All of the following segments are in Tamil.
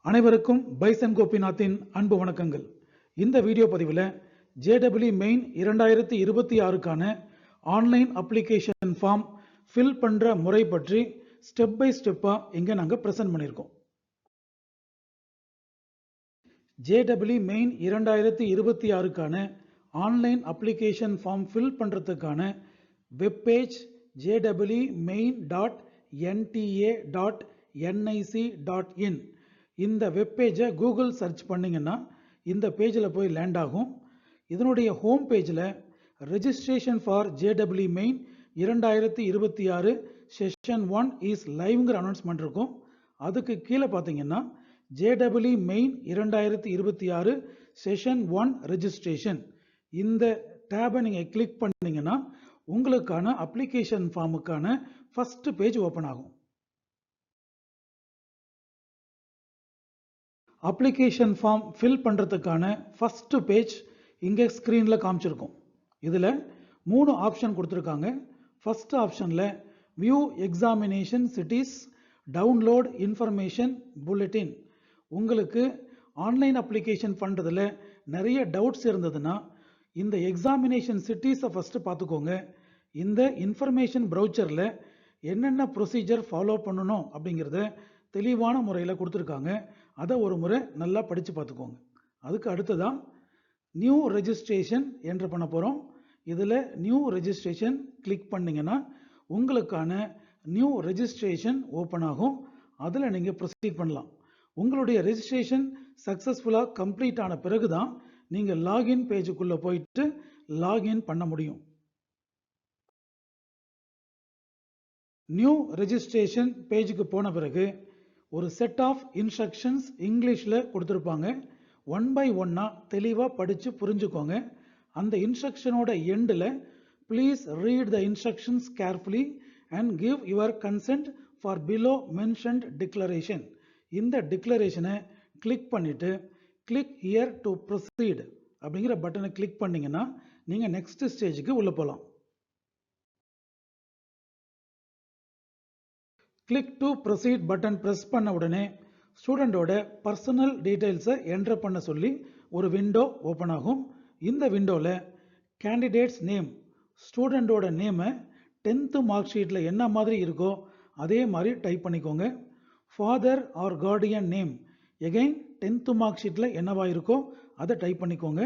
அனைவருக்கும் பைசன் கோபிநாத்தின் அன்பு வணக்கங்கள். இந்த வீடியோ பதிவில் JEE மெயின் 2026க்கான ஆன்லைன் அப்ளிகேஷன் ஃபார்ம் ஃபில் பண்ற முறை பற்றி ஸ்டெப் பை ஸ்டெப்பா இங்க நாங்க பிரசன்ட் பண்ணியிருக்கோம். JEE மெயின் 2026க்கான ஆன்லைன் அப்ளிகேஷன் ஃபார்ம் ஃபில் பண்றதுக்கான வெப் பேஜ் jeeee.nta.nic.in. இந்த வெப் பேஜை கூகுள் சர்ச் பண்ணிங்கன்னா இந்த பேஜில் போய் லேண்ட் ஆகும். இதனுடைய ஹோம் பேஜில் registration for JEE main 2026 session 1 is லைவ்ங்கிற அனௌன்ஸ்மெண்ட் இருக்கும். அதுக்கு கீழே பார்த்தீங்கன்னா JEE மெயின் 2026 செஷன் 1 ரெஜிஸ்ட்ரேஷன் இந்த டேபை நீங்கள் கிளிக் பண்ணீங்கன்னா உங்களுக்கான அப்ளிகேஷன் ஃபார்முக்கான ஃபர்ஸ்ட் பேஜ் ஓப்பன் ஆகும். அப்ளிகேஷன் ஃபார்ம் ஃபில் பண்ணுறதுக்கான ஃபர்ஸ்ட் பேஜ் இங்கே ஸ்க்ரீனில் காமிச்சிருக்கும். இதில் 3 ஆப்ஷன் கொடுத்துருக்காங்க. ஃபர்ஸ்ட் ஆப்ஷனில் view examination cities, download information bulletin. உங்களுக்கு ஆன்லைன் அப்ளிகேஷன் பண்ணுறதுல நிறைய டவுட்ஸ் இருந்ததுன்னா இந்த எக்ஸாமினேஷன் சிட்டிஸை ஃபஸ்ட்டு பார்த்துக்கோங்க. இந்த இன்ஃபர்மேஷன் ப்ரௌச்சரில் என்னென்ன ப்ரொசீஜர் ஃபாலோ பண்ணணும் அப்படிங்கிறத தெளிவான முறையில் கொடுத்துருக்காங்க. அதை ஒரு முறை நல்லா படித்து பார்த்துக்கோங்க. அதுக்கு அடுத்ததான் நியூ ரெஜிஸ்ட்ரேஷன் என்ட்ரு பண்ண போகிறோம். இதில் நியூ ரெஜிஸ்ட்ரேஷன் கிளிக் பண்ணிங்கன்னா உங்களுக்கான நியூ ரெஜிஸ்ட்ரேஷன் ஓப்பன் ஆகும். அதில் நீங்கள் ப்ரொசீட் பண்ணலாம். உங்களுடைய ரெஜிஸ்ட்ரேஷன் சக்ஸஸ்ஃபுல்லாக கம்ப்ளீட் ஆன பிறகு தான் நீங்கள் லாகின் பேஜுக்குள்ளே போயிட்டு லாகின் பண்ண முடியும். நியூ ரெஜிஸ்ட்ரேஷன் பேஜுக்கு போன பிறகு ஒரு செட் ஆஃப் இன்ஸ்ட்ரக்ஷன்ஸ் இங்கிலீஷில் கொடுத்துருப்பாங்க. ஒன் பை ஒன்னாக தெளிவாக படித்து புரிஞ்சுக்கோங்க. அந்த இன்ஸ்ட்ரக்ஷனோட எண்டில் please read the instructions carefully and give your consent for below mentioned declaration. இந்த டிக்ளரேஷனை கிளிக் பண்ணிவிட்டு கிளிக் ஹியர் டு ப்ரொசீட் அப்படிங்கிற பட்டனை கிளிக் பண்ணிங்கன்னா நீங்கள் நெக்ஸ்ட் ஸ்டேஜுக்கு உள்ளே போகலாம். Click to proceed button press பண்ண உடனே ஸ்டூடெண்டோட பர்சனல் டீட்டெயில்ஸை என்ட்ரு பண்ண சொல்லி ஒரு விண்டோ ஓப்பன் ஆகும். இந்த விண்டோவில் கேண்டிடேட்ஸ் நேம், ஸ்டூடெண்டோட நேமை 10th மார்க் ஷீட்டில் என்ன மாதிரி இருக்கோ அதே மாதிரி டைப் பண்ணிக்கோங்க. Father or guardian name again 10th mark ஷீட்டில் என்னவா இருக்கோ அதை டைப் பண்ணிக்கோங்க.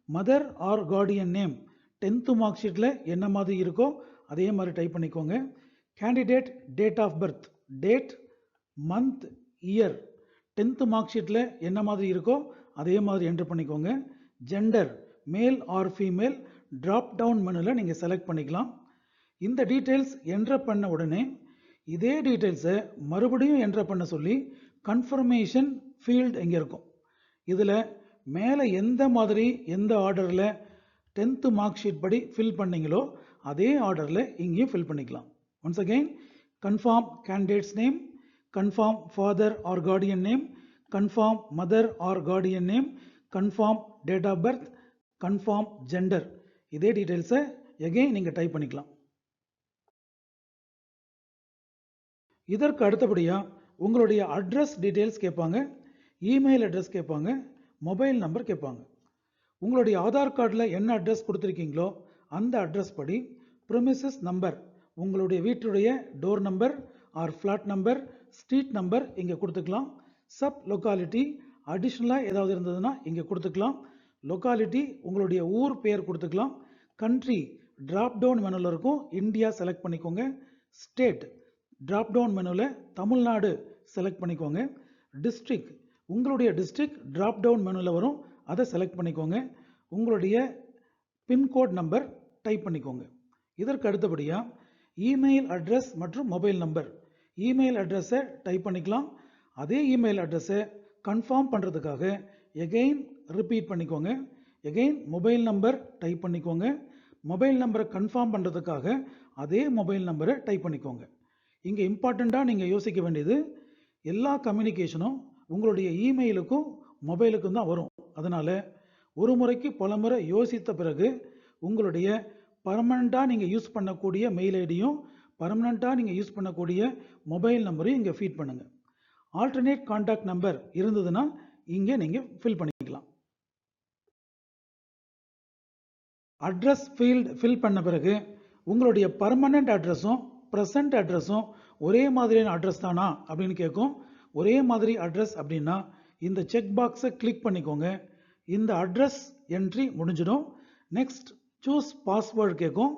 Mother or guardian name 10th mark ஷீட்டில் என்ன மாதிரி இருக்கோ அதே மாதிரி டைப் பண்ணிக்கோங்க. Candidate date of birth, date, month, year 10th mark ஷீட்டில் என்ன மாதிரி இருக்கோ அதே மாதிரி என்ட்ரு பண்ணிக்கோங்க. Gender male or female drop down மெனுவில் நீங்கள் செலக்ட் பண்ணிக்கலாம். இந்த டீட்டெயில்ஸ் என்ட்ரு பண்ண உடனே இதே டீட்டெயில்ஸை மறுபடியும் என்ட்ரு பண்ண சொல்லி கன்ஃபர்மேஷன் ஃபீல்டு இங்கே இருக்கும். இதில் மேலே எந்த மாதிரி எந்த ஆர்டரில் 10th மார்க் ஷீட் படி ஃபில் பண்ணீங்களோ அதே ஆர்டரில் இங்கேயும் ஃபில் பண்ணிக்கலாம். Once again, confirm candidate's name, confirm father or guardian name, confirm mother or guardian name, confirm date of birth, confirm gender. இதே டீடைல்ஸை again நீங்கள் டைப் பண்ணிக்கலாம். இதற்கு அடுத்தபடியாக உங்களுடைய அட்ரஸ் டீடைல்ஸ் கேட்பாங்க, இமெயில் அட்ரஸ் கேட்பாங்க, மொபைல் நம்பர் கேட்பாங்க. உங்களுடைய ஆதார் கார்டில் என்ன அட்ரஸ் கொடுத்துருக்கீங்களோ அந்த அட்ரஸ் படி ப்ரிமிசஸ் நம்பர், உங்களுடைய வீட்டுடைய door number or flat number, street number இங்கே கொடுத்துக்கலாம். சப் லொக்காலிட்டி அடிஷ்னலாக ஏதாவது இருந்ததுன்னா இங்கே கொடுத்துக்கலாம். லொக்காலிட்டி உங்களுடைய ஊர் பேர் கொடுத்துக்கலாம். கண்ட்ரி டிராப் டவுன் மெனுவில் இருக்கும், இந்தியா செலக்ட் பண்ணிக்கோங்க. ஸ்டேட் டிராப் டவுன் மெனுவில் தமிழ்நாடு செலக்ட் பண்ணிக்கோங்க. டிஸ்ட்ரிக்ட் உங்களுடைய டிஸ்ட்ரிக்ட் டிராப் டவுன் மெனுவில் வரும், அதை செலக்ட் பண்ணிக்கோங்க. உங்களுடைய பின்கோட் நம்பர் டைப் பண்ணிக்கோங்க. இதற்கு அடுத்தபடியாக இமெயில் அட்ரஸ் மற்றும் மொபைல் நம்பர், இமெயில் அட்ரஸை டைப் பண்ணிக்கலாம். அதே இமெயில் அட்ரஸை கன்ஃபார்ம் பண்ணுறதுக்காக எகெயின் ரிப்பீட் பண்ணிக்கோங்க. எகெயின் மொபைல் நம்பர் டைப் பண்ணிக்கோங்க. மொபைல் நம்பரை கன்ஃபார்ம் பண்ணுறதுக்காக அதே மொபைல் நம்பரை டைப் பண்ணிக்கோங்க. இங்கே இம்பார்ட்டண்ட்டாக நீங்கள் யோசிக்க வேண்டியது எல்லா கம்யூனிகேஷனும் உங்களுடைய இமெயிலுக்கும் மொபைலுக்கும் தான் வரும். அதனால் ஒரு முறைக்கு பல முறை யோசித்த பிறகு உங்களுடைய பர்மனெண்ட்டாக நீங்கள் யூஸ் பண்ணக்கூடிய மெயில் ஐடியும் பர்மனெண்ட்டாக நீங்கள் யூஸ் பண்ணக்கூடிய மொபைல் நம்பரையும் இங்கே ஃபீட் பண்ணுங்கள். ஆல்டர்னேட் கான்டாக்ட் நம்பர் இருந்ததுன்னா இங்கே நீங்கள் ஃபில் பண்ணிக்கலாம். அட்ரஸ் ஃபீல்ட் ஃபில் பண்ண பிறகு உங்களுடைய பர்மனண்ட் அட்ரஸும் ப்ரெசன்ட் அட்ரஸும் ஒரே மாதிரியான அட்ரஸ் தானா அப்படின்னு கேட்கும். ஒரே மாதிரி அட்ரஸ் அப்படின்னா இந்த செக் பாக்ஸை கிளிக் பண்ணிக்கோங்க. இந்த அட்ரஸ் என்ட்ரி முடிஞ்சிடும். நெக்ஸ்ட் சூஸ் பாஸ்வேர்டு கேட்கும்.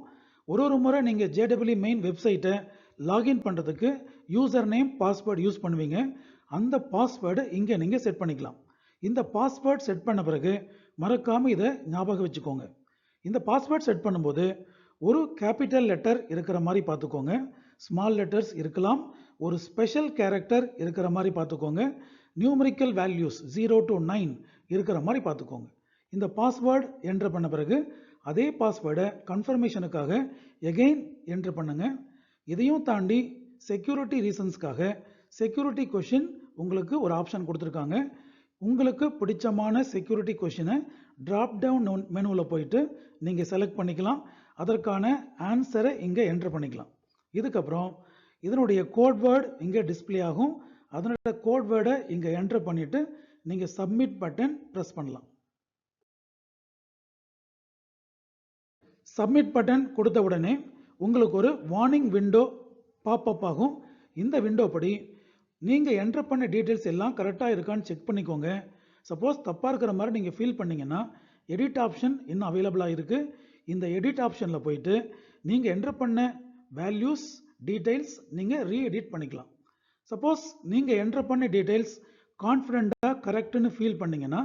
ஒரு முறை நீங்கள் JEE மெயின் வெப்சைட்டை லாகின் பண்ணுறதுக்கு யூசர் நேம் பாஸ்வேர்டு யூஸ் பண்ணுவீங்க. அந்த பாஸ்வேர்டை இங்கே நீங்கள் செட் பண்ணிக்கலாம். இந்த பாஸ்வேர்ட் செட் பண்ண பிறகு மறக்காமல் இதை ஞாபகம் வச்சுக்கோங்க. இந்த பாஸ்வேர்ட் செட் பண்ணும்போது ஒரு கேபிட்டல் லெட்டர் இருக்கிற மாதிரி பார்த்துக்கோங்க, ஸ்மால் லெட்டர்ஸ் இருக்கலாம், ஒரு ஸ்பெஷல் கேரக்டர் இருக்கிற மாதிரி பார்த்துக்கோங்க, நியூமரிக்கல் வேல்யூஸ் 0 to 9 இருக்கிற மாதிரி பார்த்துக்கோங்க. இந்த பாஸ்வேர்டு என்டர் பண்ண பிறகு அதே பாஸ்வேர்டை கன்ஃபர்மேஷனுக்காக எகெயின் என்டர் பண்ணுங்க. இதையும் தாண்டி செக்யூரிட்டி ரீசன்ஸ்க்காக செக்யூரிட்டி கொஷின் உங்களுக்கு ஒரு ஆப்ஷன் கொடுத்துருக்காங்க. உங்களுக்கு பிடிச்சமான செக்யூரிட்டி கொஷினை டிராப் டவுன் மெனுவில் போயிட்டு நீங்கள் செலக்ட் பண்ணிக்கலாம். அதற்கான ஆன்சரை இங்கே என்டர் பண்ணிக்கலாம். இதுக்கப்புறம் இதனுடைய கோட் வேர்டு இங்கே டிஸ்பிளே ஆகும். அதனோட கோட் வேர்டை இங்கே என்டர் பண்ணிட்டு நீங்கள் சப்மிட் பட்டன் ப்ரெஸ் பண்ணலாம். சப்மிட் பட்டன் கொடுத்த உடனே உங்களுக்கு ஒரு வார்னிங் விண்டோ பாப்அப் ஆகும். இந்த விண்டோ படி நீங்கள் என்டர் பண்ண டீட்டெயில்ஸ் எல்லாம் கரெக்டாக இருக்கான்னு செக் பண்ணிக்கோங்க. சப்போஸ் தப்பாக இருக்கிற மாதிரி நீங்கள் ஃபீல் பண்ணீங்கன்னா எடிட் ஆப்ஷன் இன்னும் அவைலபிளாக இருக்குது. இந்த எடிட் ஆப்ஷனில் போயிட்டு நீங்கள் என்டர் பண்ண வேல்யூஸ் டீட்டெயில்ஸ் நீங்கள் ரீஎடிட் பண்ணிக்கலாம். சப்போஸ் நீங்கள் என்டர் பண்ண டீட்டெயில்ஸ் கான்ஃபிடென்ட்டாக கரெக்டுன்னு ஃபீல் பண்ணீங்கன்னா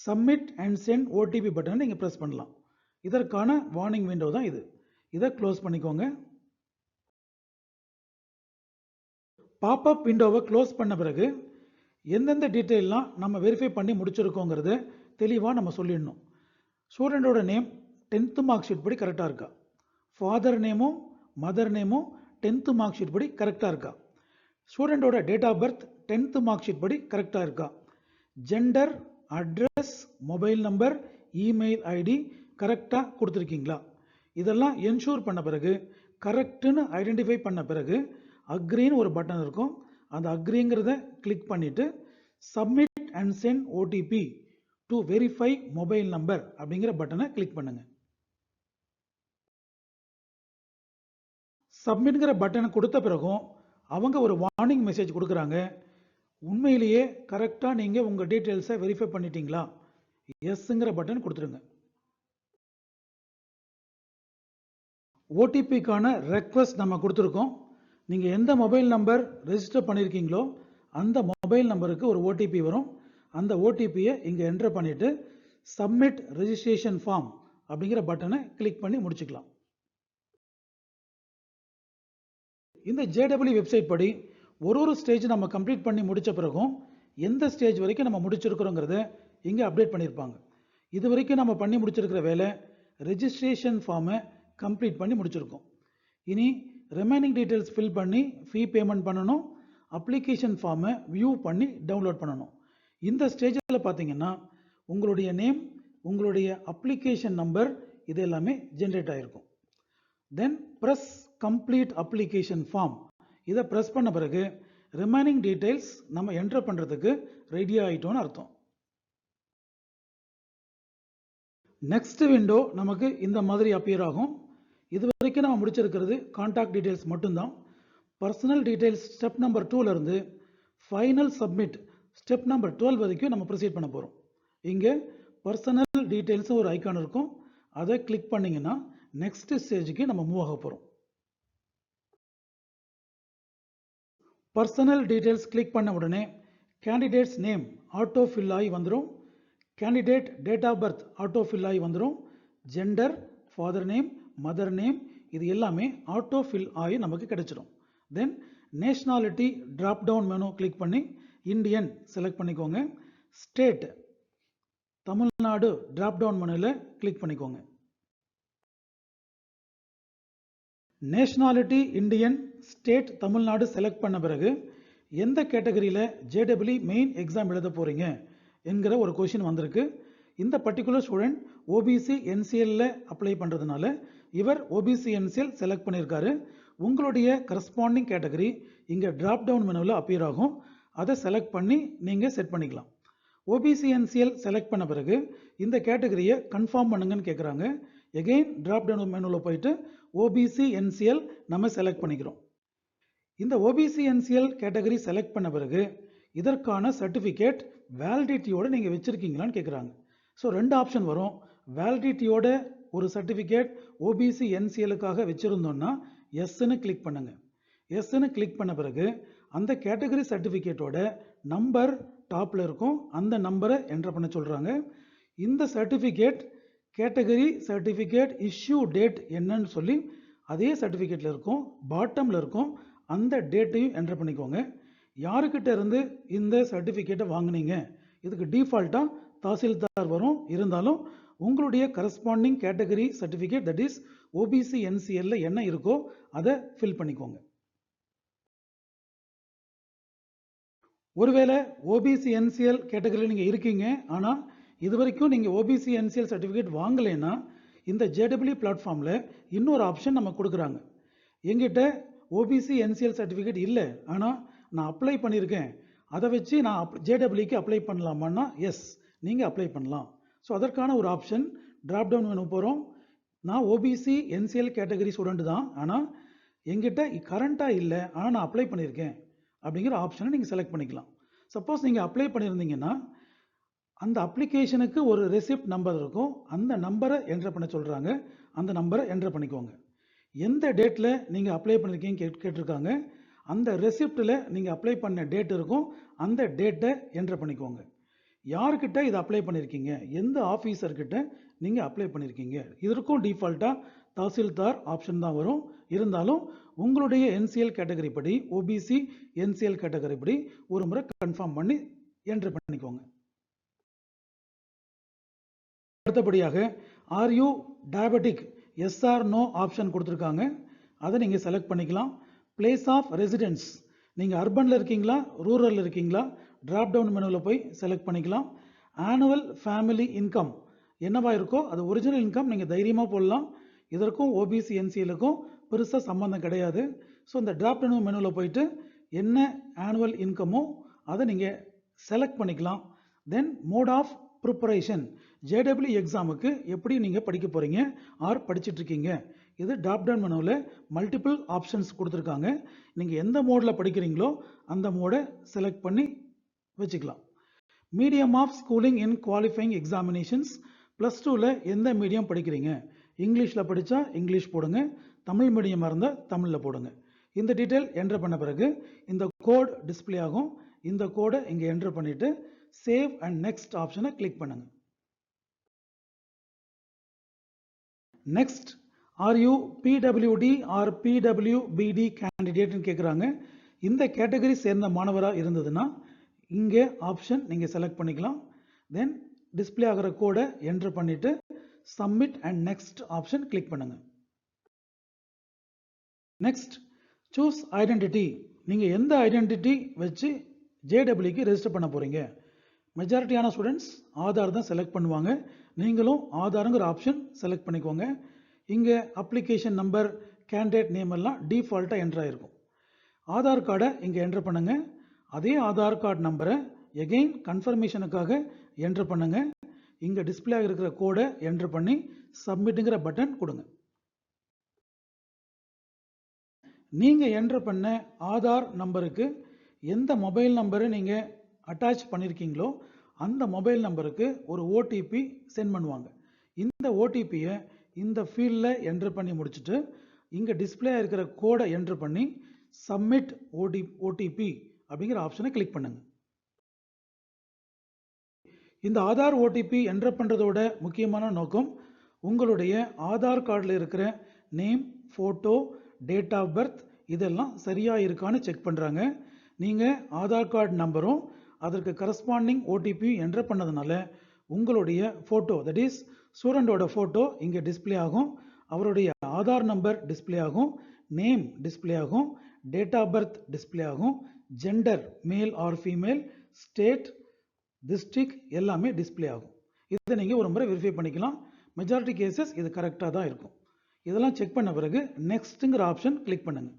சப்மிட் அண்ட் சென்ட் OTP பட்டனை நீங்கள் ப்ரெஸ் பண்ணலாம். இதற்கான வார்னிங் விண்டோ தான் இது. இதை க்ளோஸ் பண்ணிக்கோங்க. பாப்அப் விண்டோவை க்ளோஸ் பண்ண பிறகு எந்தெந்த டீட்டெயிலாம் நம்ம வெரிஃபை பண்ணி முடிச்சிருக்கோங்கிறத தெளிவாக நம்ம சொல்லிடணும். ஸ்டூடெண்டோட நேம் 10th மார்க் ஷீட் படி கரெக்டாக இருக்கா, ஃபாதர் நேமும் மதர் நேமும் 10th மார்க் ஷீட் படி கரெக்டாக இருக்கா, ஸ்டூடெண்டோட date of birth 10th mark sheet படி கரெக்டாக இருக்கா, gender, address, mobile number, email ID கரெக்டாக கொடுத்துருக்கீங்களா, இதெல்லாம் என்ஷூர் பண்ண பிறகு கரெக்டுன்னு ஐடென்டிஃபை பண்ண பிறகு அக்ரின்னு ஒரு பட்டன் இருக்கும். அந்த அக்ரிங்கிறத கிளிக் பண்ணிட்டு submit and send OTP to verify mobile number அப்படிங்கிற பட்டனை கிளிக் பண்ணுங்க. சப்மிட்ங்கிற பட்டனை கொடுத்த பிறகும் அவங்க ஒரு வார்னிங் மெசேஜ் கொடுக்குறாங்க. உண்மையிலேயே கரெக்டாக நீங்கள் உங்கள் டீட்டெயில்ஸை வெரிஃபை பண்ணிட்டீங்களா, எஸ்ங்கிற பட்டன் கொடுத்துருங்க. OTPக்கான ரெக்வஸ்ட் நம்ம கொடுத்துருக்கோம். நீங்கள் எந்த மொபைல் நம்பர் ரெஜிஸ்டர் பண்ணியிருக்கீங்களோ அந்த மொபைல் நம்பருக்கு ஒரு OTP வரும். அந்த OTPயை இங்கே என்டர் பண்ணிவிட்டு சப்மிட் ரெஜிஸ்ட்ரேஷன் ஃபார்ம் அப்படிங்கிற பட்டனை கிளிக் பண்ணி முடிச்சுக்கலாம். இந்த JEE வெப்சைட் படி ஒரு ஸ்டேஜ் நம்ம கம்ப்ளீட் பண்ணி முடித்த பிறகும் எந்த ஸ்டேஜ் வரைக்கும் நம்ம முடிச்சிருக்கிறோங்கிறத இங்கே அப்டேட் பண்ணியிருப்பாங்க. இது வரைக்கும் நம்ம பண்ணி முடிச்சிருக்கிற வேலை ரெஜிஸ்ட்ரேஷன் ஃபார்மை கம்ப்ளீட் பண்ணி முடிச்சிருக்கோம். இனி ரிமைனிங் டீட்டெயில்ஸ் ஃபில் பண்ணி ஃபீ பேமெண்ட் பண்ணணும், அப்ளிகேஷன் ஃபார்மை வியூ பண்ணி டவுன்லோட் பண்ணணும். இந்த ஸ்டேஜில் பார்த்தீங்கன்னா உங்களுடைய நேம், உங்களுடைய அப்ளிகேஷன் நம்பர் இது எல்லாமே ஜென்ரேட் ஆகிருக்கும். தென் ப்ரெஸ் கம்ப்ளீட் அப்ளிகேஷன் ஃபார்ம், இதை ப்ரெஸ் பண்ண பிறகு ரிமைனிங் டீட்டெயில்ஸ் நம்ம என்டர் பண்ணுறதுக்கு ரெடி ஆகிட்டோன்னு அர்த்தம். நெக்ஸ்ட் விண்டோ நமக்கு இந்த மாதிரி அப்பியர் ஆகும். இது வரைக்கும் நம்ம முடிச்சிருக்கிறது கான்டாக்ட் டீட்டெயில்ஸ் மட்டும்தான். பர்சனல் டீட்டெயில்ஸ் ஸ்டெப் நம்பர் 2லேருந்து ஃபைனல் சப்மிட் ஸ்டெப் நம்பர் 12 வரைக்கும் நம்ம ப்ரொசீட் பண்ண போகிறோம். இங்கே பர்சனல் டீட்டெயில்ஸ் ஒரு ஐக்கான் இருக்கும். அதை கிளிக் பண்ணிங்கன்னா நெக்ஸ்ட் ஸ்டேஜுக்கு நம்ம மூவ் ஆக போகிறோம். பர்சனல் டீட்டெயில்ஸ் கிளிக் பண்ண உடனே கேண்டிடேட்ஸ் நேம் ஆட்டோ ஃபில் ஆகி வந்துடும். Candidate date of birth auto fill ஆகி வந்துடும். Gender, father name, mother name இது எல்லாமே ஆட்டோ ஃபில் ஆகி நமக்கு கிடைச்சிடும். Then nationality drop down menu click பண்ணி இந்தியன் செலக்ட் பண்ணிக்கோங்க. ஸ்டேட் தமிழ்நாடு டிராப் டவுன் மெனுவில் கிளிக் பண்ணிக்கோங்க. Nationality Indian, state Tamil Nadu select பண்ண பிறகு எந்த கேட்டகரியில் JEE மெயின் எக்ஸாம் எழுத போகிறீங்க என்கிற ஒரு கொஷின் வந்திருக்கு. இந்த பர்டிகுலர் ஸ்டூடெண்ட் OBC NCLல அப்ளை பண்ணுறதுனால இவர் OBC NCL செலக்ட் பண்ணியிருக்காரு. உங்களுடைய கரஸ்பாண்டிங் கேட்டகரி இங்கே டிராப் டவுன் மெனுவில் அப்பியர் ஆகும். அதை செலக்ட் பண்ணி நீங்கள் செட் பண்ணிக்கலாம். ஓபிசி என்சிஎல் செலக்ட் பண்ண பிறகு இந்த கேட்டகரியை கன்ஃபார்ம் பண்ணுங்கன்னு கேட்குறாங்க. எகெயின் டிராப் டவுன் மெனுவில் போயிட்டு ஓபிசி என்சிஎல் நம்ம செலக்ட் பண்ணிக்கிறோம். இந்த ஓபிசி என்சிஎல் கேட்டகரி செலக்ட் பண்ண பிறகு இதற்கான சர்டிஃபிகேட் வேலிடிட்டியோட நீங்கள் வச்சுருக்கீங்களான்னு கேட்குறாங்க. ஸோ 2 ஆப்ஷன் வரும். வேலிடிட்டியோட ஒரு சர்டிஃபிகேட் ஓபிசி என்சிஎலுக்காக வச்சுருந்தோன்னா எஸ்ன்னு கிளிக் பண்ணுங்கள். எஸ்ன்னு கிளிக் பண்ண பிறகு அந்த கேட்டகரி சர்டிஃபிகேட்டோட நம்பர் டாப்பில் இருக்கும். அந்த நம்பரை என்டர் பண்ண சொல்கிறாங்க. இந்த certificate category certificate issue date என்னன்னு சொல்லி அதே சர்டிஃபிகேட்டில் இருக்கும், பாட்டமில் இருக்கும். அந்த டேட்டையும் என்டர் பண்ணிக்கோங்க. யாருக்கிட்ட இருந்து இந்த சர்டிஃபிகேட்டை வாங்கினீங்க, இதுக்கு டிஃபால்ட்டாக தாசில்தார் வரும். இருந்தாலும் உங்களுடைய corresponding category certificate that is OBC என்சிஎல்ல என்ன இருக்கோ அதை ஃபில் பண்ணிக்கோங்க. ஒருவேளை ஓபிசி என்சிஎல் கேட்டகரியில் நீங்கள் இருக்கீங்க, ஆனால் இது வரைக்கும் நீங்கள் ஓபிசி என்சிஎல் சர்டிஃபிகேட் வாங்கலைன்னா இந்த ஜேடபிள்யூ பிளாட்ஃபார்மில் இன்னொரு ஆப்ஷன் நம்ம கொடுக்குறாங்க. எங்கிட்ட ஓபிசி என்சிஎல் சர்டிஃபிகேட் இல்லை, ஆனால் நான் அப்ளை பண்ணியிருக்கேன், அதை வச்சு நான் ஜேடபிள்யூக்கு அப்ளை பண்ணலாமான்னா எஸ், நீங்கள் அப்ளை பண்ணலாம். ஸோ அதற்கான ஒரு ஆப்ஷன் டிராப் டவுன் மெனு போகிறோம். நான் ஓபிசி என்சிஎல் கேட்டகரி ஸ்டூடெண்ட் தான், ஆனால் எங்கிட்ட கரண்ட்டாக இல்லை, ஆனால் நான் அப்ளை பண்ணியிருக்கேன் அப்படிங்கிற ஆப்ஷனை நீங்கள் செலக்ட் பண்ணிக்கலாம். சப்போஸ் நீங்கள் அப்ளை பண்ணியிருந்தீங்கன்னா அந்த அப்ளிகேஷனுக்கு ஒரு ரெசிப்ட் நம்பர் இருக்கும். அந்த நம்பரை என்டர் பண்ண சொல்கிறாங்க. அந்த நம்பரை என்டர் பண்ணிக்கோங்க. எந்த டேட்டில் நீங்கள் அப்ளை பண்ணியிருக்கீங்க கேட்டிருக்காங்க. அந்த ரெசிப்டில் நீங்கள் அப்ளை பண்ண டேட் இருக்கும். அந்த டேட்டை என்டர் பண்ணிக்கோங்க. யார்கிட்ட இதை அப்ளை பண்ணியிருக்கீங்க, எந்த ஆஃபீஸர்கிட்ட நீங்கள் அப்ளை பண்ணியிருக்கீங்க, இதற்கும் டிஃபால்ட்டாக தாசில்தார் ஆப்ஷன் தான் வரும். இருந்தாலும் உங்களுடைய என்சிஎல் கேட்டகரி படி, ஓபிசி என்சிஎல் கேட்டகரி படி ஒரு முறை கன்ஃபார்ம் பண்ணி என்டர் பண்ணிக்கோங்க. அடுத்தபடியாக are you diabetic yes or no option கொடுத்துருக்காங்க. அதை நீங்கள் செலக்ட் பண்ணிக்கலாம். பிளேஸ் ஆஃப் ரெசிடென்ஸ், நீங்கள் அர்பனில் இருக்கீங்களா ரூரலில் இருக்கீங்களா, டிராப் டவுன் மெனுவில் போய் செலக்ட் பண்ணிக்கலாம். ஆனுவல் ஃபேமிலி இன்கம் என்னவா இருக்கோ அது ஒரிஜினல் இன்கம் நீங்கள் தைரியமாக போடலாம். இதற்கும் ஓபிசி என்சிஎலுக்கும் பெருசாக சம்மந்தம் கிடையாது. ஸோ இந்த டிராப் டவுன் மெனுவில் போயிட்டு என்ன ஆனுவல் இன்கமோ அதை நீங்கள் செலக்ட் பண்ணிக்கலாம். தென் மோட் ஆஃப் ப்ரிப்பரேஷன், ஜேடபிள்யூ எக்ஸாமுக்கு எப்படி நீங்கள் படிக்க போகிறீங்க ஆர் படிச்சுட்ருக்கீங்க. இது டிராப் டவுன் மெனுவில் மல்டிபிள் ஆப்ஷன்ஸ் கொடுத்துருக்காங்க. நீங்கள் எந்த மோடில் படிக்கிறீங்களோ அந்த மோடை செலக்ட் பண்ணி வச்சுக்கலாம். Medium of schooling in qualifying examinations, +2ல் எந்த மீடியம் படிக்கிறீங்க, இங்கிலீஷில் படித்தா இங்கிலீஷ் போடுங்க, தமிழ் மீடியமாக இருந்தால் தமிழில் போடுங்க. இந்த டீட்டெயில் என்டர் பண்ண பிறகு இந்த கோட் டிஸ்பிளே ஆகும். இந்த கோடை இங்கே என்டர் பண்ணிவிட்டு சேவ் அண்ட் நெக்ஸ்ட் ஆப்ஷனை கிளிக் பண்ணுங்க. Next, are you PWD or PWBD கேண்டிடேட்னு கேட்குறாங்க. இந்த கேட்டகரி சேர்ந்த மாணவராக இருந்ததுன்னா இங்கே ஆப்ஷன் நீங்கள் செலக்ட் பண்ணிக்கலாம். தென் டிஸ்பிளே ஆகிற கோடை என்டர் பண்ணிவிட்டு submit and next option click பண்ணுங்க. நெக்ஸ்ட், சூஸ் ஐடென்டிட்டி, நீங்கள் எந்த ஐடென்டிட்டி வச்சு ஜேடபிள்யூக்கு ரெஜிஸ்டர் பண்ண போகிறீங்க. மெஜாரிட்டியான ஸ்டூடெண்ட்ஸ் ஆதார் தான் செலக்ட் பண்ணுவாங்க. நீங்களும் ஆதாருங்கிற ஆப்ஷன் செலக்ட் பண்ணிக்கோங்க. இங்கே அப்ளிகேஷன் நம்பர், கேண்டிடேட் நேம் எல்லாம் டிஃபால்ட்டாக என்டர் ஆகிருக்கும். ஆதார் கார்டை இங்கே என்டர் பண்ணுங்க. அதே ஆதார் கார்டு நம்பரை எகெயின் கன்ஃபர்மேஷனுக்காக என்டர் பண்ணுங்க. இங்கே டிஸ்பிளே இருக்கிற கோடை என்டர் பண்ணி சப்மிட்டுங்கிற பட்டன் கொடுங்க. நீங்கள் என்டர் பண்ண ஆதார் நம்பருக்கு எந்த மொபைல் நம்பரை நீங்கள் அட்டாச் பண்ணியிருக்கீங்களோ அந்த மொபைல் நம்பருக்கு ஒரு ஓடிபி சென்ட் பண்ணுவாங்க. இந்த ஓடிபியை இந்த ஃபீல்டில் என்டர் பண்ணி முடிச்சுட்டு இங்கே டிஸ்பிளே இருக்கிற கோடை என்டர் பண்ணி சப்மிட் ஓடிபி அப்படிங்கிற ஆப்ஷனை கிளிக் பண்ணுங்க. இந்த ஆதார் ஓடிபி என்டர் பண்ணுறதோட முக்கியமான நோக்கம் உங்களுடைய ஆதார் கார்டில் இருக்கிற name, photo, date of birth இதெல்லாம் சரியாக இருக்கான்னு செக் பண்ணுறாங்க. நீங்கள் ஆதார் கார்டு நம்பரும் அதற்கு கரஸ்பாண்டிங் ஓடிபி என்டர் பண்ணதுனால உங்களுடைய ஃபோட்டோ தட் இஸ் ஸ்டூடெண்டோட ஃபோட்டோ இங்கே டிஸ்பிளே ஆகும். அவருடைய ஆதார் நம்பர் டிஸ்பிளே ஆகும், நேம் டிஸ்பிளே ஆகும், டேட் ஆஃப் பர்த் டிஸ்பிளே ஆகும், gender male or female, state, district எல்லாமே டிஸ்பிளே ஆகும். இதை நீங்கள் ஒரு முறை வெரிஃபை பண்ணிக்கலாம். மெஜாரிட்டி கேசஸ் இது கரெக்டாக தான் இருக்கும். இதெல்லாம் செக் பண்ண பிறகு நெக்ஸ்ட்டுங்கிற ஆப்ஷன் கிளிக் பண்ணுங்க.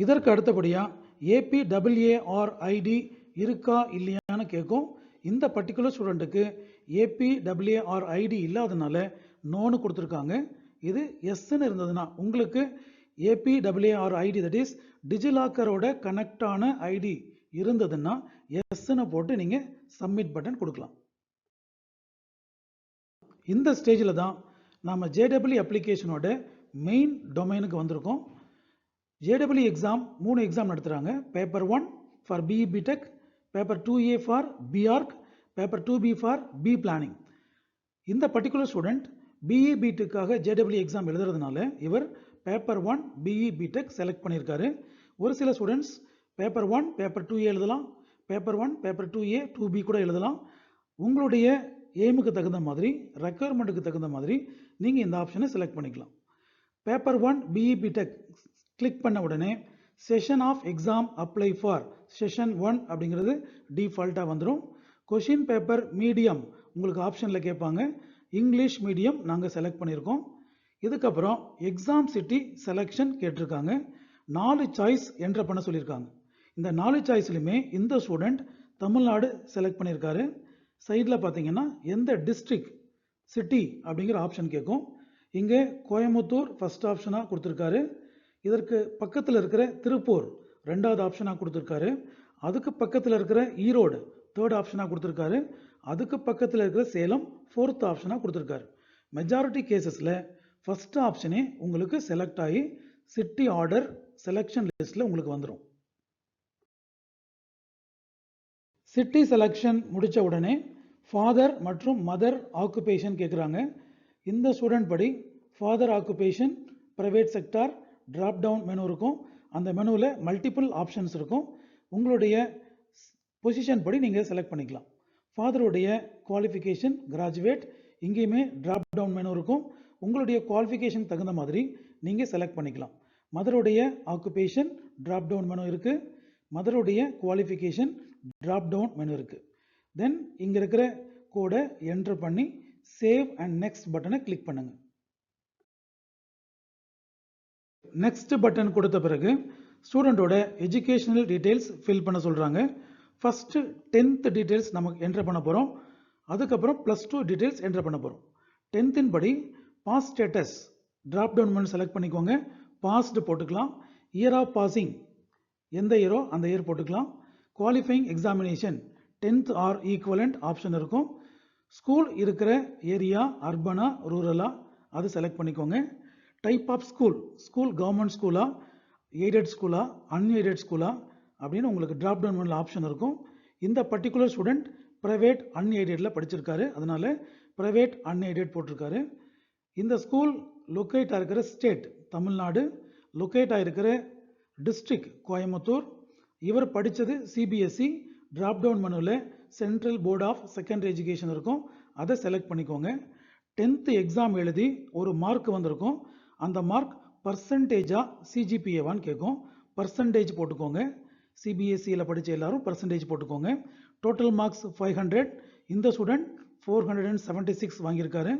இதற்கு அடுத்தபடியா APAARID இருக்கா இல்லையான்னு கேட்கும். இந்த பர்டிகுலர் ஸ்டூடெண்ட்டுக்கு APAARID இல்லாதனால நோன்னு கொடுத்துருக்காங்க. இது எஸ்ன்னு இருந்ததுன்னா உங்களுக்கு APAARID தட் இஸ் டிஜிலாக்கரோட கனெக்ட் ஆன ஐடி இருந்ததுன்னா எஸ்ன்னு போட்டு நீங்க சப்மிட் பட்டன் கொடுக்கலாம். இந்த ஸ்டேஜில் தான் நாம JEE அப்ளிகேஷனோட மெயின் டொமைனுக்கு வந்திருக்கோம். JEE எக்ஸாம் 3 எக்ஸாம் நடத்துகிறாங்க. Paper 1 for BE BTech, paper 2A for BArch, paper 2B for B Planning. இந்த பர்டிகுலர் ஸ்டூடெண்ட் BE BTechக்காக JEE எக்ஸாம் எழுதுறதுனால இவர் பேப்பர் 1 BE BTech செலக்ட் பண்ணியிருக்காரு. ஒரு சில ஸ்டூடெண்ட்ஸ் பேப்பர் 1 பேப்பர் 2A எழுதலாம், பேப்பர் 1 பேப்பர் 2A 2B கூட எழுதலாம். உங்களுடைய எய்முக்கு தகுந்த மாதிரி, ரெக்குயர்மெண்ட்டுக்கு தகுந்த மாதிரி நீங்கள் இந்த ஆப்ஷனை செலக்ட் பண்ணிக்கலாம். பேப்பர் 1 BE BTech கிளிக் பண்ண உடனே session of exam apply for session 1 அப்படிங்கிறது டிஃபால்ட்டாக வந்துடும். கொஷின் பேப்பர் மீடியம் உங்களுக்கு ஆப்ஷனில் கேட்பாங்க. இங்கிலீஷ் மீடியம் நாங்கள் செலக்ட் பண்ணியிருக்கோம். இதுக்கப்புறம் எக்ஸாம் சிட்டி செலெக்ஷன் கேட்டிருக்காங்க. 4 சாய்ஸ் என்ட்ரு பண்ண சொல்லியிருக்காங்க. இந்த 4 சாய்ஸ்லையுமே இந்த ஸ்டூடெண்ட் தமிழ்நாடு செலக்ட் பண்ணியிருக்காரு. சைடில் பார்த்தீங்கன்னா எந்த டிஸ்ட்ரிக்ட் சிட்டி அப்படிங்கிற ஆப்ஷன் கேட்கும். இங்கே கோயம்புத்தூர் ஃபர்ஸ்ட் ஆப்ஷனாக கொடுத்துருக்காரு. இதற்கு பக்கத்தில் இருக்கிற திருப்பூர் ரெண்டாவது ஆப்ஷனாக கொடுத்துருக்காரு. அதுக்கு பக்கத்தில் இருக்கிற ஈரோடு தேர்ட் ஆப்ஷனாக கொடுத்துருக்காரு. அதுக்கு பக்கத்தில் இருக்கிற சேலம் ஃபோர்த் ஆப்ஷனாக கொடுத்துருக்காரு. மெஜாரிட்டி கேசஸில் ஃபர்ஸ்ட் ஆப்ஷனே உங்களுக்கு செலக்ட் ஆகி சிட்டி ஆர்டர் செலெக்ஷன் லிஸ்ட்டில் உங்களுக்கு வந்துடும். சிட்டி செலெக்ஷன் முடித்த உடனே ஃபாதர் மற்றும் மதர் ஆக்குபேஷன் கேட்குறாங்க. இந்த ஸ்டூடெண்ட் படி father occupation private sector drop down menu இருக்கும். அந்த மெனுவில் மல்டிபிள் ஆப்ஷன்ஸ் இருக்கும். உங்களுடைய பொசிஷன் படி நீங்கள் செலக்ட் பண்ணிக்கலாம். ஃபாதருடைய குவாலிஃபிகேஷன் கிராஜுவேட், இங்கேயுமே ட்ராப் டவுன் மெனு இருக்கும். உங்களுடைய குவாலிஃபிகேஷன் தகுந்த மாதிரி நீங்கள் செலக்ட் பண்ணிக்கலாம். மதருடைய ஆக்குபேஷன் ட்ராப் டவுன் மெனு இருக்குது. மதருடைய குவாலிஃபிகேஷன் ட்ராப் டவுன் மெனு இருக்குது. தென் இங்கே இருக்கிற கோடை என்ட்ரு பண்ணி சேவ் அண்ட் நெக்ஸ்ட் பட்டனை கிளிக் பண்ணுங்க. நெக்ஸ்ட் பட்டன் கொடுத்த பிறகு ஸ்டூடெண்டோட எஜுகேஷனல் டீட்டெயில்ஸ் ஃபில் பண்ண சொல்கிறாங்க. ஃபஸ்ட்டு 10th டீட்டெயில்ஸ் நமக்கு என்ட்ரு பண்ண போகிறோம். அதுக்கப்புறம் +2 டீட்டெயில்ஸ் என்ட்ரு பண்ண போகிறோம். 10th படி pass status drop down menu select பண்ணிக்கோங்க. பாஸ்டு போட்டுக்கலாம். இயர் ஆஃப் பாசிங் எந்த இயரோ அந்த இயர் போட்டுக்கலாம். Qualifying examination 10th or equivalent option இருக்கும். ஸ்கூல் இருக்கிற ஏரியா அர்பனா ரூரலா அது செலக்ட் பண்ணிக்கோங்க. டைப் ஆஃப் ஸ்கூல் கவர்மெண்ட் ஸ்கூலா, எய்டட் ஸ்கூலா, அன்எய்டட் ஸ்கூலா அப்படின்னு உங்களுக்கு ட்ராப் டவுன் மெனுல ஆப்ஷன் இருக்கும். இந்த பர்டிகுலர் ஸ்டூடெண்ட் ப்ரைவேட் அன்எய்டட்ல படிச்சிருக்காரு, அதனால ப்ரைவேட் அன்எய்டட் போட்டிருக்காரு. இந்த ஸ்கூல் லொக்கேட் ஆகிருக்கிற ஸ்டேட் தமிழ்நாடு, லொக்கேட் ஆகிருக்கிற டிஸ்ட்ரிக்ட் கோயம்புத்தூர். இவர் படித்தது CBSE. ட்ராப் டவுன் மெனுவில் central board of secondary education இருக்கும், அதை செலக்ட் பண்ணிக்கோங்க. 10th எக்ஸாம் எழுதி ஒரு மார்க் வந்திருக்கும். அந்த மார்க் பர்சன்டேஜா CGPAவான்னு கேட்கும். பர்சன்டேஜ் போட்டுக்கோங்க. CBSEயில் படித்த எல்லாரும் பர்சன்டேஜ் போட்டுக்கோங்க. Total marks 500. இந்த ஸ்டூடெண்ட் 476 வாங்கியிருக்காரு.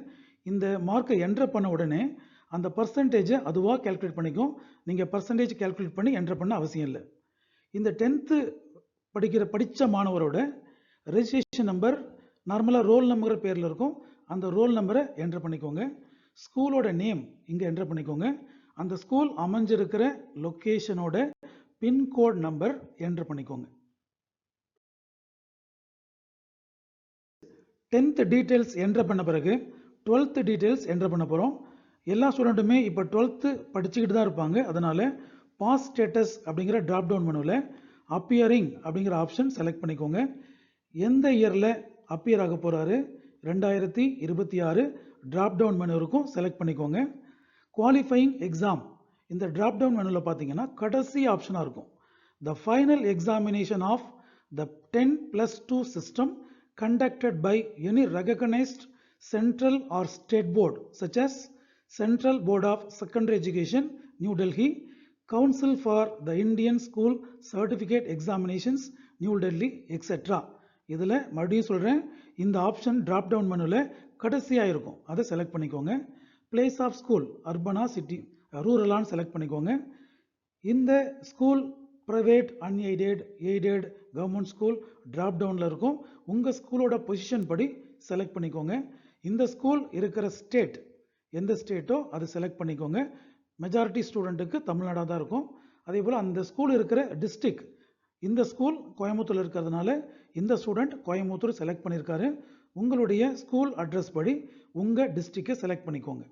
இந்த மார்க்கை என்ட்ரு பண்ண உடனே அந்த பர்சன்டேஜை அதுவாக கேல்குலேட் பண்ணிக்கும். நீங்கள் பர்சன்டேஜ் கேல்குலேட் பண்ணி என்ட்ரு பண்ண அவசியம் இல்லை. இந்த 10th படித்த மாணவரோட ரெஜிஸ்ட்ரேஷன் நம்பர் நார்மலாக ரோல் நம்பர் பேரில் இருக்கும். அந்த ரோல் நம்பரை என்ட்ரு பண்ணிக்கோங்க. ஸ்கூலோட நேம் இங்கே என்ட்ரு பண்ணிக்கோங்க. அந்த ஸ்கூல் அமைஞ்சிருக்கிற லொக்கேஷனோட பின்கோட் நம்பர் என்ட்ரு பண்ணிக்கோங்க. 10th டீட்டெயில்ஸ் என்ட்ரு பண்ண பிறகு 12th டீட்டெயில்ஸ் என்ட்ரு பண்ண போகிறோம். எல்லா ஸ்டூடெண்ட்டுமே இப்போ 12th படிச்சுக்கிட்டு தான் இருப்பாங்க. அதனால் பாஸ் ஸ்டேட்டஸ் அப்படிங்கிற ட்ராப் டவுன் மெனுவில் அப்பியரிங் அப்படிங்கிற ஆப்ஷன் செலக்ட் பண்ணிக்கோங்க. எந்த இயரில் அப்பியர் ஆக போகிறாரு, 2026 ட்ராப் டவுன் மெனு இருக்கும், செலக்ட் பண்ணிக்கோங்க. குவாலிஃபையிங் எக்ஸாம் இந்த ட்ராப் டவுன் மெனுவில் பார்த்தீங்கன்னா கடைசி ஆப்ஷனாக இருக்கும். The final examination of the 10+2 system conducted by any recognized central or state board such as Central Board of Secondary Education, New Delhi, Council for the Indian School Certificate Examinations, New Delhi, etc. இதில் மறுபடியும் சொல்கிறேன், இந்த ஆப்ஷன் ட்ராப் டவுன் மெனுவில் கடைசியாக இருக்கும், அதை செலக்ட் பண்ணிக்கோங்க. பிளேஸ் ஆஃப் ஸ்கூல் அர்பனா சிட்டி ரூரலான்னு செலக்ட் பண்ணிக்கோங்க. இந்த school private, unaided, aided, government school drop டவுனில் இருக்கும். உங்கள் ஸ்கூலோட பொசிஷன் படி செலக்ட் பண்ணிக்கோங்க. இந்த ஸ்கூல் இருக்கிற ஸ்டேட் எந்த ஸ்டேட்டோ அது செலக்ட் பண்ணிக்கோங்க. மெஜாரிட்டி ஸ்டூடெண்ட்டுக்கு தமிழ்நாடாக தான் இருக்கும். அதே போல் அந்த ஸ்கூல் இருக்கிற டிஸ்ட்ரிக்ட், இந்த ஸ்கூல் கோயம்புத்தூர் இருக்கிறதுனால இந்த ஸ்டூடெண்ட் கோயம்புத்தூர் செலக்ட் பண்ணியிருக்காரு. உங்களுடைய ஸ்கூல் அட்ரஸ் படி உங்கள் டிஸ்ட்ரிக்டை செலக்ட் பண்ணிக்கோங்க.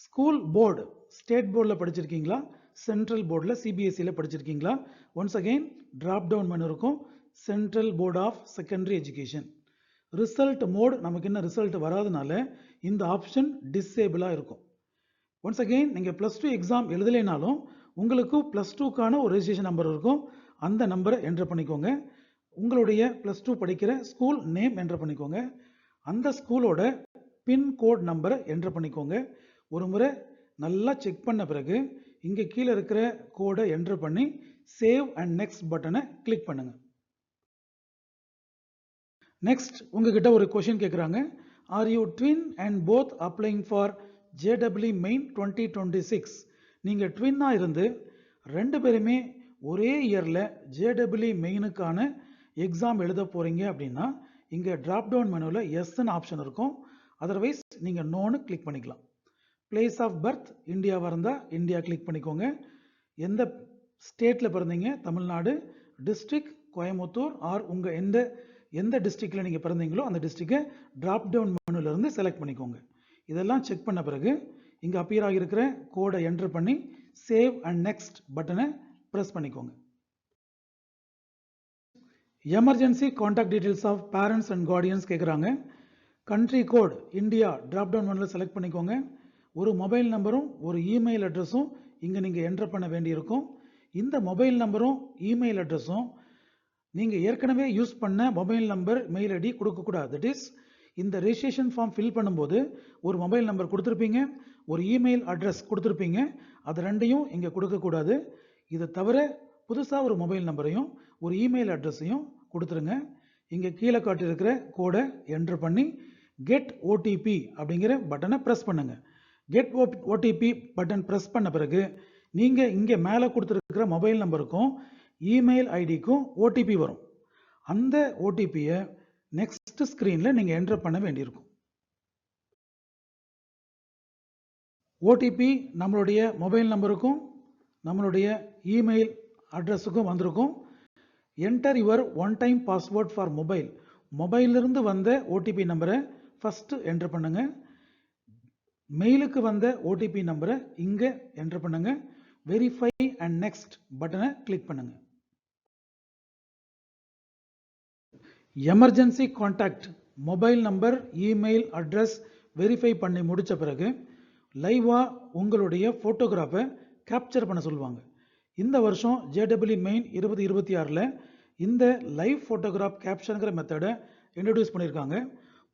ஸ்கூல் போர்டு, ஸ்டேட் போர்டில் படிச்சிருக்கீங்களா, சென்ட்ரல் போர்டில் சிபிஎஸ்சியில் படிச்சிருக்கீங்களா? Once again drop down menu இருக்கும். Central board of secondary education. Result mode, நமக்கு இன்னும் ரிசல்ட் வராதனால இந்த ஆப்ஷன் டிசேபிளாக இருக்கும். ஒன்ஸ் அகெயின் நீங்கள் +2 எக்ஸாம் எழுதலைனாலும் உங்களுக்கு +2க்கான ஒரு ரெஜிஸ்ட்ரேஷன் நம்பர் இருக்கும். அந்த நம்பரை என்டர் பண்ணிக்கோங்க. உங்களுடைய +2 படிக்கிற ஸ்கூல் நேம் என்டர் பண்ணிக்கோங்க. அந்த ஸ்கூலோட பின்கோட் நம்பரை என்டர் பண்ணிக்கோங்க. ஒரு முறை நல்லா செக் பண்ண பிறகு இங்கே கீழே இருக்கிற கோடை என்டர் பண்ணி சேவ் அண்ட் நெக்ஸ்ட் பட்டனை கிளிக் பண்ணுங்க. நெக்ஸ்ட் உங்ககிட்ட ஒரு கொஷின் கேட்குறாங்க. Are you twin and both அப்ளைங் for JEE main 2026? நீங்கள் ட்வின்னாக இருந்து ரெண்டு பேருமே ஒரே இயரில் JEE மெயினுக்கான எக்ஸாம் எழுத போகிறீங்க அப்படின்னா இங்கே ட்ராப் டவுன் மெனுவில் எஸ்ன்னு ஆப்ஷன் இருக்கும். அதர்வைஸ் நீங்கள் நோன்னு கிளிக் பண்ணிக்கலாம். பிளேஸ் ஆஃப் பர்த் இந்தியாவாக இருந்தால் இந்தியா கிளிக் பண்ணிக்கோங்க. எந்த ஸ்டேட்டில் பிறந்தீங்க, தமிழ்நாடு, டிஸ்ட்ரிக்ட் கோயம்புத்தூர், ஆர் உங்கள் எந்த டிஸ்ட்ரிக்டில் நீங்கள் பிறந்தீங்களோ அந்த டிஸ்ட்ரிக்டை ட்ராப் டவுன் மெனுலேருந்து செலக்ட் பண்ணிக்கோங்க. இதெல்லாம் செக் பண்ண பிறகு இங்கே அப்பியர் ஆகியிருக்கிற கோடை என்டர் பண்ணி சேவ் அண்ட் நெக்ஸ்ட் பட்டனை ப்ரெஸ் பண்ணிக்கோங்க. Emergency contact details of parents and guardians கேட்குறாங்க. Country code India drop down மெனுவில் செலக்ட் பண்ணிக்கோங்க. ஒரு மொபைல் நம்பரும் ஒரு இமெயில் அட்ரஸும் இங்கே நீங்கள் என்டர் பண்ண வேண்டியிருக்கும். இந்த மொபைல் நம்பரும் இமெயில் அட்ரஸும் நீங்கள் ஏற்கனவே யூஸ் பண்ண மொபைல் நம்பர், மெயில் ஐடி கொடுக்கக்கூடாது. தட் இஸ், இந்த ரெஜிஸ்ட்ரேஷன் ஃபார்ம் ஃபில் பண்ணும்போது ஒரு மொபைல் நம்பர் கொடுத்துருப்பீங்க, ஒரு இமெயில் அட்ரஸ் கொடுத்துருப்பீங்க, அது ரெண்டையும் இங்கே கொடுக்கக்கூடாது. இதை தவிர புதுசாக ஒரு மொபைல் நம்பரையும் ஒரு இமெயில் அட்ரஸையும் கொடுத்துருங்க. இங்கே கீழே காட்டியிருக்கிற கோடை என்டர் பண்ணி கெட் ஓடிபி அப்படிங்கிற பட்டனை ப்ரெஸ் பண்ணுங்க. கெட் ஓடிபி பட்டன் ப்ரெஸ் பண்ண பிறகு நீங்கள் இங்கே மேலே கொடுத்துருக்கிற மொபைல் நம்பருக்கும் இமெயில் ஐடிக்கும் ஓடிபி வரும். அந்த ஓடிபியை நெக்ஸ்ட் ஸ்க்ரீனில் நீங்கள் என்டர் பண்ண வேண்டியிருக்கும். ஓடிபி நம்மளுடைய மொபைல் நம்பருக்கும் நம்மளுடைய இமெயில் அட்ரஸுக்கும் வந்திருக்கும். Enter your one time password for mobile. மொபைலிருந்து வந்த ஓடிபி நம்பரை ஃபஸ்ட்டு என்டர் பண்ணுங்க. மெயிலுக்கு வந்த ஓடிபி நம்பரை இங்கே என்டர் பண்ணுங்க. வெரிஃபை அண்ட் நெக்ஸ்ட் பட்டனை கிளிக் பண்ணுங்க. Emergency contact mobile number, email address verify பண்ணி முடித்த பிறகு லைவாக உங்களுடைய ஃபோட்டோகிராஃபை கேப்சர் பண்ண சொல்லுவாங்க. இந்த வருஷம் JEE மெயின் 2026 இந்த லைவ் ஃபோட்டோகிராஃப் கேப்சருங்கிற மெத்தடை இன்ட்ரடியூஸ் பண்ணியிருக்காங்க.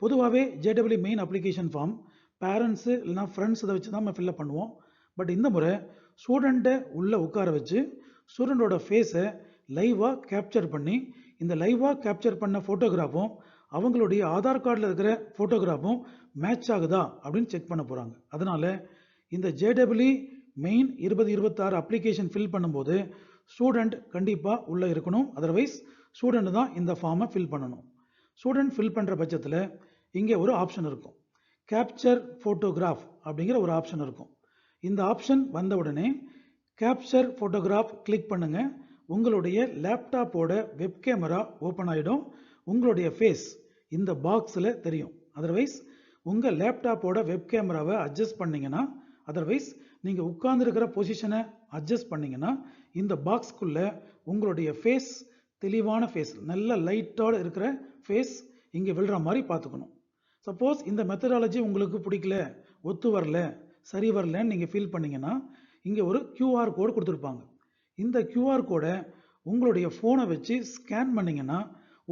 பொதுவாகவே JEE main application form parents இல்லைனா ஃப்ரெண்ட்ஸ் இதை வச்சு தான் நம்ம ஃபில்அப் பண்ணுவோம். பட் இந்த முறை ஸ்டூடெண்ட்டை உள்ளே உட்கார வச்சு ஸ்டூடெண்டோட ஃபேஸை லைவாக கேப்சர் பண்ணி இந்த லைவாக கேப்சர் பண்ண ஃபோட்டோகிராஃபும் அவங்களுடைய ஆதார் கார்டில் இருக்கிற ஃபோட்டோகிராஃபும் மேட்ச் ஆகுதா அப்படின்னு செக் பண்ண போகிறாங்க. அதனால் இந்த JEE மெயின் 2026 அப்ளிகேஷன் ஃபில் பண்ணும்போது ஸ்டூடெண்ட் கண்டிப்பாக உள்ளே இருக்கணும். அதர்வைஸ் ஸ்டூடெண்ட் தான் இந்த ஃபார்மை ஃபில் பண்ணணும். ஸ்டூடெண்ட் ஃபில் பண்ணுற பட்சத்தில் இங்கே ஒரு ஆப்ஷன் இருக்கும், கேப்சர் ஃபோட்டோகிராஃப் அப்படிங்கிற ஒரு ஆப்ஷன் இருக்கும். இந்த ஆப்ஷன் வந்த உடனே கேப்சர் ஃபோட்டோகிராஃப் கிளிக் பண்ணுங்க. உங்களுடைய லேப்டாப்போட வெப் கேமரா ஓப்பன் ஆகிடும். உங்களுடைய ஃபேஸ் இந்த பாக்ஸில் தெரியும். அதர்வைஸ் உங்கள் லேப்டாப்போட வெப் கேமராவை அட்ஜஸ்ட் பண்ணிங்கன்னா, அதர்வைஸ் நீங்கள் உட்கார்ந்துருக்கிற பொசிஷனை அட்ஜஸ்ட் பண்ணிங்கன்னா இந்த பாக்ஸ்க்குள்ளே உங்களுடைய ஃபேஸ், தெளிவான ஃபேஸ், நல்ல லைட்டோடு இருக்கிற ஃபேஸ் இங்கே விழுற மாதிரி பார்த்துக்கணும். சப்போஸ் இந்த மெத்தடாலஜி உங்களுக்கு பிடிக்கல, ஒத்து வரல, சரி வரலன்னு நீங்கள் ஃபீல் பண்ணிங்கன்னா இங்கே ஒரு QR கோடு கொடுத்துருப்பாங்க. இந்த QR கோடை உங்களுடைய ஃபோனை வச்சு ஸ்கேன் பண்ணிங்கன்னா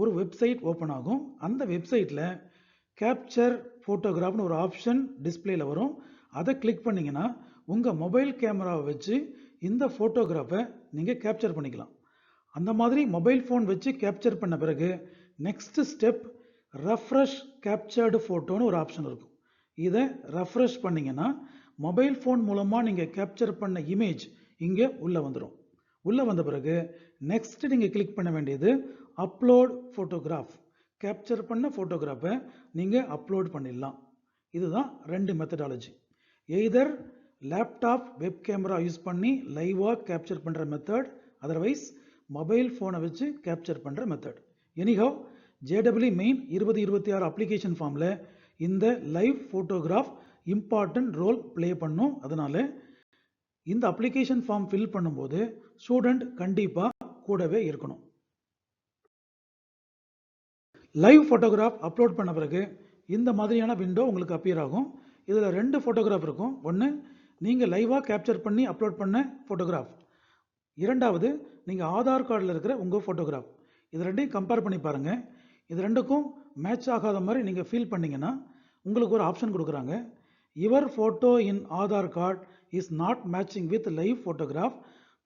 ஒரு வெப்சைட் ஓப்பன் ஆகும். அந்த வெப்சைட்டில் கேப்சர் ஃபோட்டோகிராஃப்னு ஒரு ஆப்ஷன் டிஸ்பிளேல வரும். அதை கிளிக் பண்ணிங்கன்னா உங்கள் மொபைல் கேமராவை வச்சு இந்த ஃபோட்டோகிராஃபை நீங்கள் கேப்சர் பண்ணிக்கலாம். அந்த மாதிரி மொபைல் ஃபோன் வச்சு கேப்சர் பண்ண பிறகு நெக்ஸ்ட் ஸ்டெப் ரெஃப்ரெஷ் கேப்சர்டு ஃபோட்டோன்னு ஒரு ஆப்ஷன் இருக்கும். இதை ரெஃப்ரெஷ் பண்ணிங்கன்னா மொபைல் ஃபோன் மூலமாக நீங்கள் கேப்சர் பண்ண இமேஜ் இங்கே உள்ளே வந்துடும். உள்ள வந்த பிறகு நெக்ஸ்ட் நீங்க கிளிக் பண்ண வேண்டியது அப்லோட் போட்டோகிராஃப். கேப்சர் பண்ண போட்டோகிராஃபை நீங்க அப்லோட் பண்ணிடலாம். இதுதான் ரெண்டு methodology. Either laptop web camera use பண்ணி லைவா கேப்சர் பண்ற மெத்தட், அதர்வைஸ் மொபைல் போனை வச்சு கேப்சர் பண்ற method. Anyhow JEE main 2026 application ஃபார்ம்ல இந்த live photograph important role play பண்ணும். அதனால இந்த அப்ளிகேஷன் ஃபார்ம் ஃபில் பண்ணும்போது ஸ்டூடெண்ட் கண்டிப்பா கூடவே இருக்கணும். லைவ் போட்டோகிராஃப் அப்லோட் பண்ண பிறகு இந்த மாதிரியான விண்டோ உங்களுக்கு அப்பியர் ஆகும். இதுல ரெண்டு போட்டோகிராஃப் இருக்கும். ஒன்று நீங்க லைவா கேப்சர் பண்ணி அப்லோட் பண்ண போட்டோகிராஃப், இரண்டாவது நீங்க ஆதார் கார்டில் இருக்கிற உங்க போட்டோகிராஃப். இது ரெண்டையும் கம்பேர் பண்ணி பாருங்க. இது ரெண்டுக்கும் மேட்ச் ஆகாத மாதிரி நீங்க ஃபீல் பண்ணீங்கன்னா உங்களுக்கு ஒரு ஆப்ஷன் கொடுக்குறாங்க. Your photo in Aadhaar card is not matching with live photograph.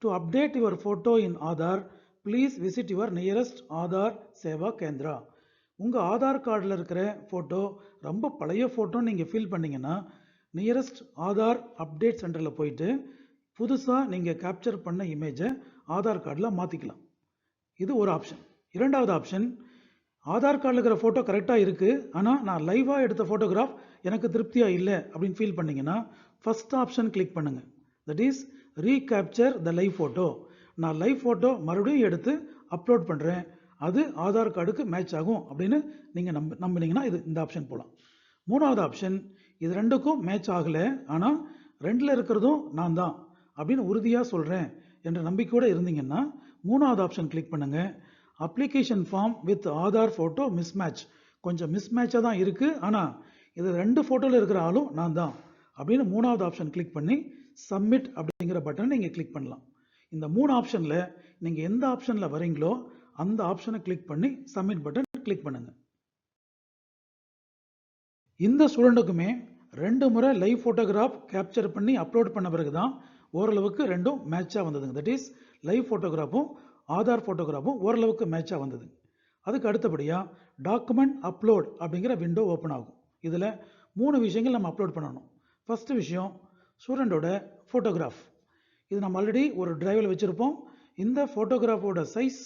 To update your photo in Aadhaar please visit your nearest Aadhaar Seva Kendra. உங்க ஆதார் கார்டில் இருக்கிற போட்டோ ரொம்ப பழைய போட்டோன்னு நீங்க ஃபீல் பண்ணீங்கன்னா நியரஸ்ட் ஆதார் அப்டேட் சென்டரில் போயிட்டு புதுசாக நீங்க கேப்சர் பண்ண இமேஜை ஆதார் கார்டில் மாற்றிக்கலாம். இது ஒரு ஆப்ஷன். இரண்டாவது ஆப்ஷன், ஆதார் கார்டில் இருக்கிற ஃபோட்டோ கரெக்டாக இருக்குது, ஆனால் நான் லைவாக எடுத்த ஃபோட்டோகிராஃப் எனக்கு திருப்தியாக இல்லை அப்படின்னு ஃபீல் பண்ணீங்கன்னா ஃபர்ஸ்ட் ஆப்ஷன் கிளிக் பண்ணுங்க. That is recapture the live photo. நான் லைவ் ஃபோட்டோ மறுபடியும் எடுத்து அப்லோட் பண்ணுறேன், அது ஆதார் கார்டுக்கு மேட்ச் ஆகும் அப்படின்னு நீங்கள் நம்பினீங்கன்னா இந்த ஆப்ஷன் போகலாம். மூணாவது ஆப்ஷன், இது ரெண்டுக்கும் மேட்ச் ஆகலை, ஆனால் ரெண்டில் இருக்கிறதும் நான் தான் அப்படின்னு உறுதியாக சொல்கிறேன் என்ற நம்பிக்கையோடு இருந்தீங்கன்னா மூணாவது ஆப்ஷன் கிளிக் பண்ணுங்க. Application form with Aadhaar photo mismatch, கொஞ்சம் மிஸ்மேட்சாக தான் இருக்குது, ஆனால் இது ரெண்டு ஃபோட்டோவில் இருக்கிற ஆளும் நான் தான் அப்படின்னு மூணாவது ஆப்ஷன் கிளிக் பண்ணி சப்மிட் அப்படிங்கிற பட்டனை நீங்கள் கிளிக் பண்ணலாம். இந்த மூணு ஆப்ஷனில் நீங்கள் எந்த ஆப்ஷனில் வரீங்களோ அந்த ஆப்ஷனை கிளிக் பண்ணி சப்மிட் பட்டன் கிளிக் பண்ணுங்க. இந்த ஸ்டூடெண்ட்டுக்குமே 2 முறை லைவ் ஃபோட்டோகிராஃப் கேப்சர் பண்ணி அப்லோட் பண்ண பிறகு தான் ஓரளவுக்கு ரெண்டும் மேட்சாக வந்ததுங்க. தட் இஸ் லைவ் ஃபோட்டோகிராஃபும் ஆதார் ஃபோட்டோகிராஃபும் ஓரளவுக்கு மேட்சாக வந்தது. அதுக்கு அடுத்தபடியாக டாக்குமெண்ட் அப்லோட் அப்படிங்கிற விண்டோ ஓப்பன் ஆகும். இதில் 3 விஷயங்கள் நம்ம அப்லோட் பண்ணணும். ஃபர்ஸ்ட் விஷயம் ஸ்டூடெண்டோட ஃபோட்டோகிராஃப். இது நம்ம ஆல்ரெடி ஒரு டிரைவில் வச்சுருப்போம். இந்த ஃபோட்டோகிராஃபோட சைஸ்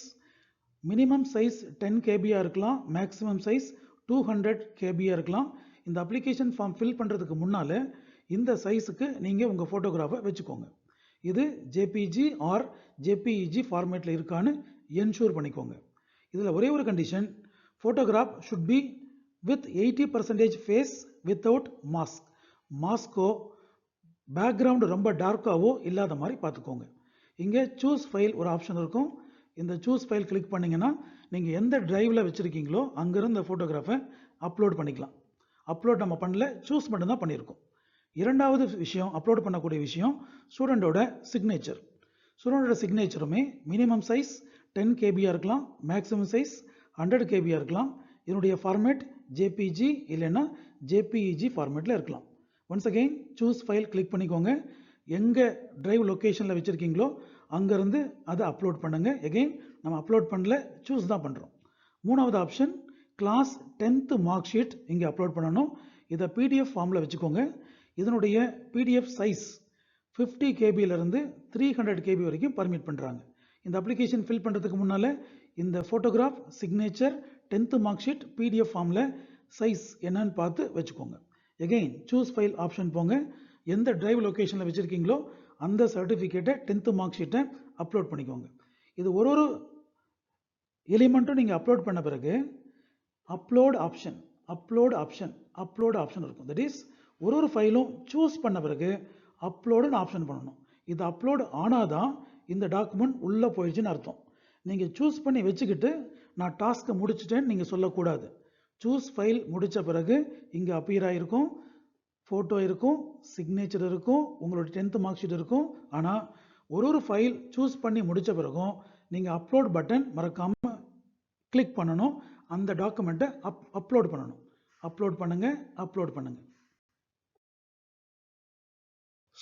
மினிமம் சைஸ் 10 KB இருக்கலாம், மேக்ஸிமம் சைஸ் 200 KB இருக்கலாம். இந்த அப்ளிகேஷன் ஃபார்ம் ஃபில் பண்ணுறதுக்கு முன்னால் இந்த சைஸுக்கு நீங்கள் உங்கள் ஃபோட்டோகிராஃபை வச்சுக்கோங்க. இது JPG ஆர் JPEG ஃபார்மேட்டில் இருக்கான்னு என்ஷூர் பண்ணிக்கோங்க. இதில் ஒரே ஒரு condition, photograph should be with 80% face without mask. மாஸ்கோ பேக்ரவுண்டு ரொம்ப டார்க்காவோ இல்லாத மாதிரி பார்த்துக்கோங்க. இங்கே சூஸ் ஃபைல் ஒரு ஆப்ஷன் இருக்கும். இந்த சூஸ் ஃபைல் கிளிக் பண்ணிங்கன்னா நீங்கள் எந்த டிரைவில் வச்சுருக்கீங்களோ அங்கேருந்து இந்த ஃபோட்டோகிராஃபை அப்லோட் பண்ணிக்கலாம். அப்லோட் நம்ம பண்ணல, சூஸ் மட்டும் தான் பண்ணியிருக்கோம். இரண்டாவது விஷயம், அப்லோட் பண்ணக்கூடிய விஷயம் ஸ்டூடெண்டோட சிக்னேச்சர். ஸ்டூடெண்டோட சிக்னேச்சருமே மினிமம் சைஸ் 10 KB இருக்கலாம், மேக்ஸிமம் சைஸ் 100 KB இருக்கலாம். இதனுடைய ஃபார்மேட் JPG இல்லைன்னா JPEG ஃபார்மேட்டில் இருக்கலாம். Once again choose file click பண்ணிக்கோங்க. எங்கே டிரைவ் லொக்கேஷனில் வச்சுருக்கீங்களோ அங்கேருந்து அதை அப்லோட் பண்ணுங்க. எகெயின் நம்ம அப்லோட் பண்ணல, சூஸ் தான் பண்ணுறோம். மூணாவது option class 10th mark sheet இங்கே அப்லோட் பண்ணணும். இதை PDF ஃபார்மில் வச்சுக்கோங்க. இதனுடைய PDF சைஸ் 50 KBயிலிருந்து 300 KB வரைக்கும் பர்மிட் பண்ணுறாங்க. இந்த அப்ளிகேஷன் ஃபில் பண்ணுறதுக்கு முன்னால் இந்த photograph, signature, 10th mark sheet PDF ஃபார்மில் சைஸ் என்னன்னு பார்த்து வச்சுக்கோங்க. எகெயின் சூஸ் ஃபைல் ஆப்ஷன் போங்க. எந்த டிரைவ் லொக்கேஷனில் வச்சுருக்கீங்களோ அந்த சர்டிஃபிகேட்டை 10th மார்க் ஷீட்டை அப்லோட் பண்ணிக்கோங்க. இது ஒரு எலிமெண்ட்டும் நீங்கள் அப்லோட் பண்ண பிறகு அப்லோட் ஆப்ஷன் இருக்கும். தட் இஸ் ஒரு ஃபைலும் சூஸ் பண்ண பிறகு அப்லோடுன்னு ஆப்ஷன் பண்ணணும். இது அப்லோட் ஆனாதான் இந்த டாக்குமெண்ட் உள்ளே போயிடுச்சுன்னு அர்த்தம். நீங்கள் சூஸ் பண்ணி வச்சுக்கிட்டு நான் டாஸ்க்கை முடிச்சிட்டேன்னு நீங்கள் சொல்லக்கூடாது. சூஸ் ஃபைல் முடித்த பிறகு இங்கே அப்பியர் ஆகிருக்கும், ஃபோட்டோ இருக்கும், சிக்னேச்சர் இருக்கும், உங்களோட 10th மார்க் ஷீட் இருக்கும். ஆனால் ஒரு ஃபைல் சூஸ் பண்ணி முடித்த பிறகும் நீங்கள் அப்லோட் பட்டன் மறக்காமல் கிளிக் பண்ணணும். அந்த டாக்குமெண்ட்டை அப்லோட் பண்ணணும். அப்லோட் பண்ணுங்க.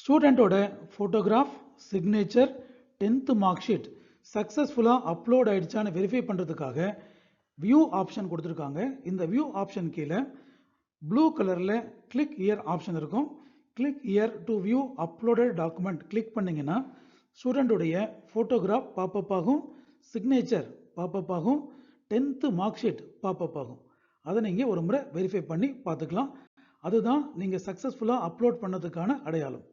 ஸ்டூடெண்டோட photograph, signature, 10th mark sheet சக்ஸஸ்ஃபுல்லாக அப்லோட் ஆயிடுச்சான்னு வெரிஃபை பண்ணுறதுக்காக வியூ ஆப்ஷன் கொடுத்துருக்காங்க. இந்த வியூ ஆப்ஷன் கீழே ப்ளூ கலரில் கிளிக் ஹியர் ஆப்ஷன் இருக்கும். Click here to view uploaded document click பண்ணிங்கன்னா ஸ்டூடெண்டுடைய ஃபோட்டோகிராஃப் பாப்பப் ஆகும், சிக்னேச்சர் பாப்பப் ஆகும், 10th மார்க் ஷீட் பாப்பப் ஆகும். அதை நீங்கள் ஒரு முறை வெரிஃபை பண்ணி பார்த்துக்கலாம். அதுதான் நீங்கள் சக்ஸஸ்ஃபுல்லாக அப்லோட் பண்ணதுக்கான அடையாளம்.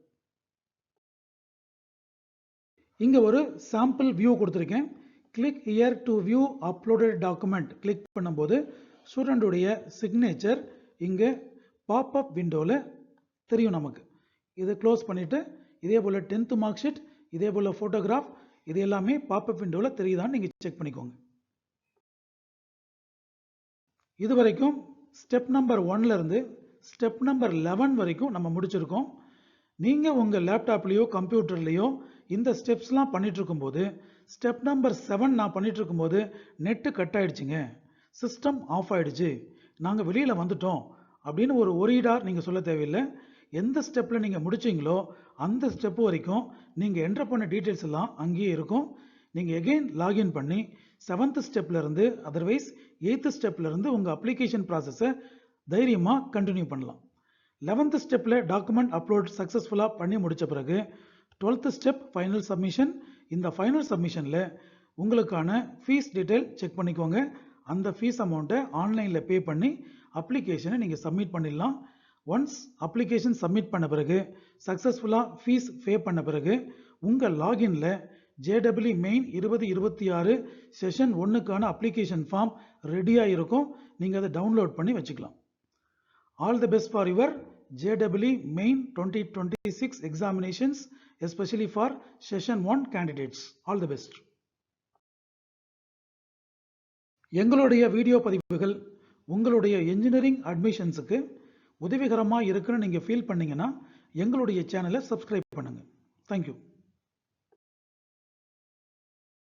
இங்கே ஒரு சாம்பிள் வியூ கொடுத்துருக்கேன். Click here to view uploaded document click பண்ணும்போது ஸ்டூடெண்டுடைய சிக்னேச்சர் இங்கே பாப்அப் விண்டோவில் தெரியும் நமக்கு. இதை க்ளோஸ் பண்ணிவிட்டு இதே போல் 10th மார்க் ஷீட், இதே போல் ஃபோட்டோகிராஃப், இது எல்லாமே பாப்அப் விண்டோவில் தெரியுதான்னு நீங்கள் செக் பண்ணிக்கோங்க. இது வரைக்கும் ஸ்டெப் நம்பர் 1லேருந்து ஸ்டெப் நம்பர் 11 வரைக்கும் நம்ம முடிச்சிருக்கோம். நீங்கள் உங்கள் லேப்டாப்லேயோ கம்ப்யூட்டர்லேயோ இந்த ஸ்டெப்ஸ்லாம் பண்ணிட்டு இருக்கும்போது ஸ்டெப் நம்பர் 7 நான் பண்ணிட்டு இருக்கும்போது நெட்டு கட் ஆயிடுச்சுங்க, சிஸ்டம் ஆஃப் ஆயிடுச்சு, நாங்கள் வெளியில் வந்துட்டோம் அப்படின்னு ஒரு ஒரீடாக நீங்கள் சொல்ல தேவையில்லை. எந்த ஸ்டெப்பில் நீங்கள் முடிச்சிங்களோ அந்த ஸ்டெப் வரைக்கும் நீங்கள் என்டர் பண்ண டீட்டெயில்ஸ் எல்லாம் அங்கேயே இருக்கும். நீங்கள் எகெயின் லாகின் பண்ணி 7th ஸ்டெப்லேருந்து அதர்வைஸ் 8th ஸ்டெப்லேருந்து உங்கள் அப்ளிகேஷன் ப்ராசஸை தைரியமாக கண்டினியூ பண்ணலாம். 11th ஸ்டெப்பில் டாக்குமெண்ட் அப்லோட் சக்ஸஸ்ஃபுல்லாக பண்ணி முடித்த பிறகு 12th ஸ்டெப் ஃபைனல் சப்மிஷன். இந்த ஃபைனல் சப்மிஷனில் உங்களுக்கான ஃபீஸ் டீட்டெயில் செக் பண்ணிக்கோங்க. அந்த ஃபீஸ் அமௌண்ட்டை ஆன்லைனில் பே பண்ணி அப்ளிகேஷனை நீங்கள் சப்மிட் பண்ணிடலாம். ஒன்ஸ் அப்ளிகேஷன் சப்மிட் பண்ண பிறகு சக்ஸஸ்ஃபுல்லாக ஃபீஸ் பே பண்ண பிறகு உங்கள் லாகின்ல JEE மெயின் 2026 செஷன் 1க்கான அப்ளிகேஷன் ஃபார்ம் ரெடியாக இருக்கும். நீங்கள் அதை டவுன்லோட் பண்ணி வச்சுக்கலாம். All the best for your JEE main 2026 எக்ஸாமினேஷன்ஸ், especially for session 1 candidates. All the best. எங்களுடைய வீடியோ பதிவுகள் உங்களுடைய என்ஜினியரிங் அட்மிஷன்ஸுக்கு உதவிகரமாக இருக்குன்னு நீங்கள் ஃபீல் பண்ணீங்கன்னா எங்களுடைய சேனலை சப்ஸ்கிரைப் பண்ணுங்கள். தேங்க்யூ.